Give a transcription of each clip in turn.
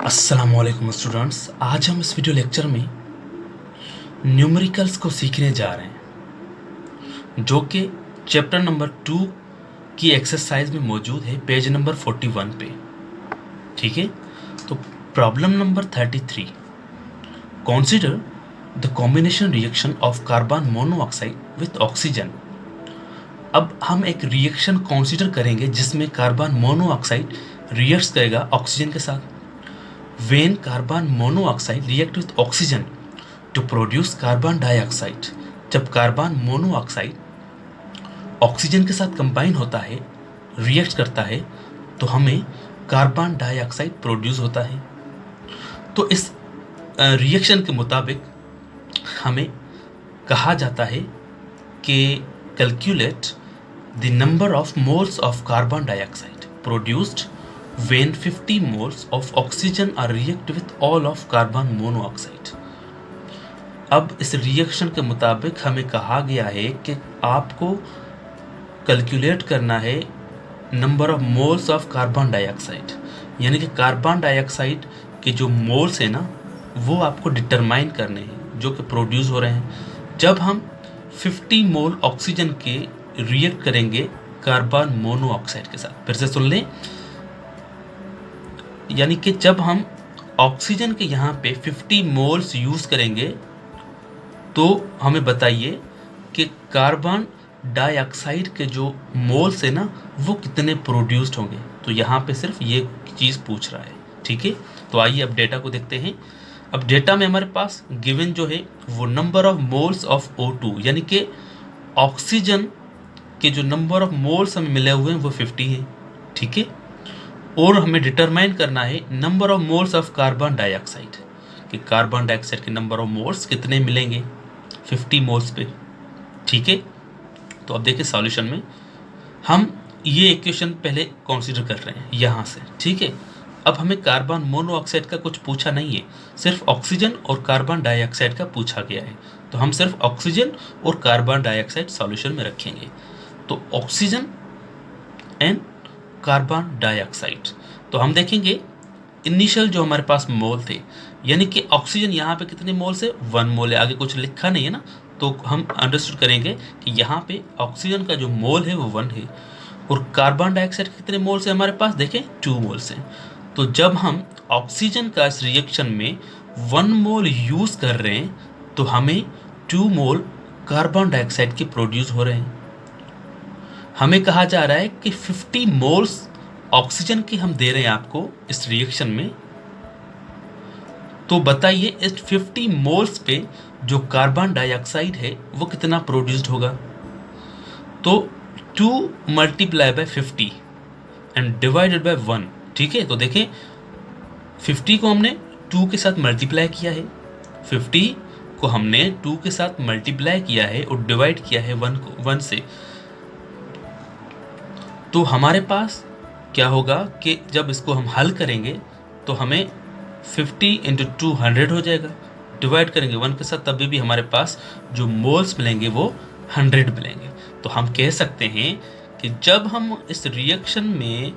अस्सलामुअलैकुम स्टूडेंट्स, आज हम इस वीडियो लेक्चर में न्यूमेरिकल्स को सीखने जा रहे हैं जो कि चैप्टर नंबर 2 की एक्सरसाइज में मौजूद है, पेज नंबर 41 पे। ठीक है, तो problem number 33, consider the combination reaction of carbon monoxide with oxygen. अब हम एक रिएक्शन कंसीडर करेंगे जिसमें कार्बन मोनोऑक्साइड रिएक्ट्स करेगा ऑक्सीजन के साथ। When carbon monoxide react with oxygen to produce carbon dioxide, जब कार्बन मोनोऑक्साइड ऑक्सीजन के साथ कंबाइन होता है, रिएक्ट करता है, तो हमें कार्बन डाइऑक्साइड प्रोड्यूस होता है। तो इस रिएक्शन के मुताबिक हमें कहा जाता है कि calculate the number of moles of carbon dioxide produced when 50 moles of oxygen are react with all of carbon monoxide। अब इस रिएक्शन के मुताबिक हमें कहा गया है कि आपको कैलकुलेट करना है number of moles of carbon dioxide, यानी कि कार्बन डाइऑक्साइड के जो मोल्स है ना वो आपको डिटरमाइन करने हैं जो कि प्रोड्यूस हो रहे हैं जब हम 50 मोल ऑक्सीजन के रिएक्ट करेंगे कार्बन मोनोऑक्साइड के साथ। फिर से सुन लें, यानी कि जब हम ऑक्सीजन के यहाँ पे 50 मोल्स यूज़ करेंगे तो हमें बताइए कि कार्बन डाइऑक्साइड के जो मोल्स है ना वो कितने प्रोड्यूस्ड होंगे। तो यहाँ पे सिर्फ ये चीज़ पूछ रहा है। ठीक है, तो आइए अब डेटा को देखते हैं। अब डेटा में हमारे पास गिवन जो है वो number of moles of O2, यानी कि ऑक्सीजन के जो नंबर ऑफ मोल्स हमें मिले हुए हैं वो 50 है। ठीक है, और हमें डिटरमाइन करना है number of moles of carbon dioxide, कि कार्बन डाइऑक्साइड के नंबर ऑफ मोल्स कितने मिलेंगे 50 मोल्स पे। ठीक है, तो अब देखिए सॉल्यूशन में हम ये इक्वेशन पहले कंसीडर कर रहे हैं यहाँ से। ठीक है, अब हमें कार्बन मोनोऑक्साइड का कुछ पूछा नहीं है, सिर्फ ऑक्सीजन और कार्बन डाइऑक्साइड का पूछा गया है। तो हम सिर्फ ऑक्सीजन और कार्बन डाइऑक्साइड सॉल्यूशन में रखेंगे। तो ऑक्सीजन एंड कार्बन डाइऑक्साइड, तो हम देखेंगे इनिशियल जो हमारे पास मोल थे, यानी कि ऑक्सीजन यहाँ पे कितने मोल से 1 मोल है, आगे कुछ लिखा नहीं है ना, तो हम अंडरस्टूड करेंगे कि यहाँ पे ऑक्सीजन का जो मोल है वो 1 है और कार्बन डाइऑक्साइड के कितने मोल से हमारे पास देखें 2 मोल से। तो जब हम ऑक्सीजन का इस रिएक्शन में 1 मोल यूज़ कर रहे हैं तो हमें 2 मोल कार्बन डाइऑक्साइड के प्रोड्यूस हो रहे हैं। हमें कहा जा रहा है कि 50 मोल्स ऑक्सीजन की हम दे रहे हैं आपको इस रिएक्शन में, तो बताइए इस 50 मोल्स पे जो कार्बन डाइऑक्साइड है वो कितना प्रोड्यूस्ड होगा। तो 2 multiply by 50 and divided by 1। ठीक है, तो देखें 50 को हमने 2 के साथ मल्टीप्लाई किया है, 50 को हमने 2 के साथ मल्टीप्लाई किया है और डिवाइड किया है 1 से। तो हमारे पास क्या होगा कि जब इसको हम हल करेंगे तो हमें 50 × 2 100 हो जाएगा, डिवाइड करेंगे 1 के साथ तभी भी हमारे पास जो मोल्स मिलेंगे वो 100 मिलेंगे। तो हम कह सकते हैं कि जब हम इस रिएक्शन में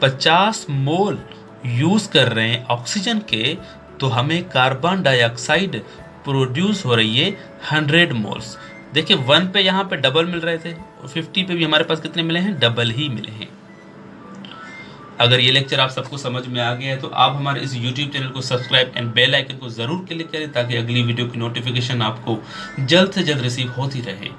50 मोल यूज़ कर रहे हैं ऑक्सीजन के तो हमें कार्बन डाइऑक्साइड प्रोड्यूस हो रही है 100 मोल्स। देखिए 1 पे यहाँ पे डबल मिल रहे थे और 50 पे भी हमारे पास कितने मिले हैं, डबल ही मिले हैं। अगर ये लेक्चर आप सबको समझ में आ गया है तो आप हमारे इस YouTube चैनल को सब्सक्राइब एंड बेल आइकन को ज़रूर क्लिक करें ताकि अगली वीडियो की नोटिफिकेशन आपको जल्द से जल्द रिसीव होती रहे।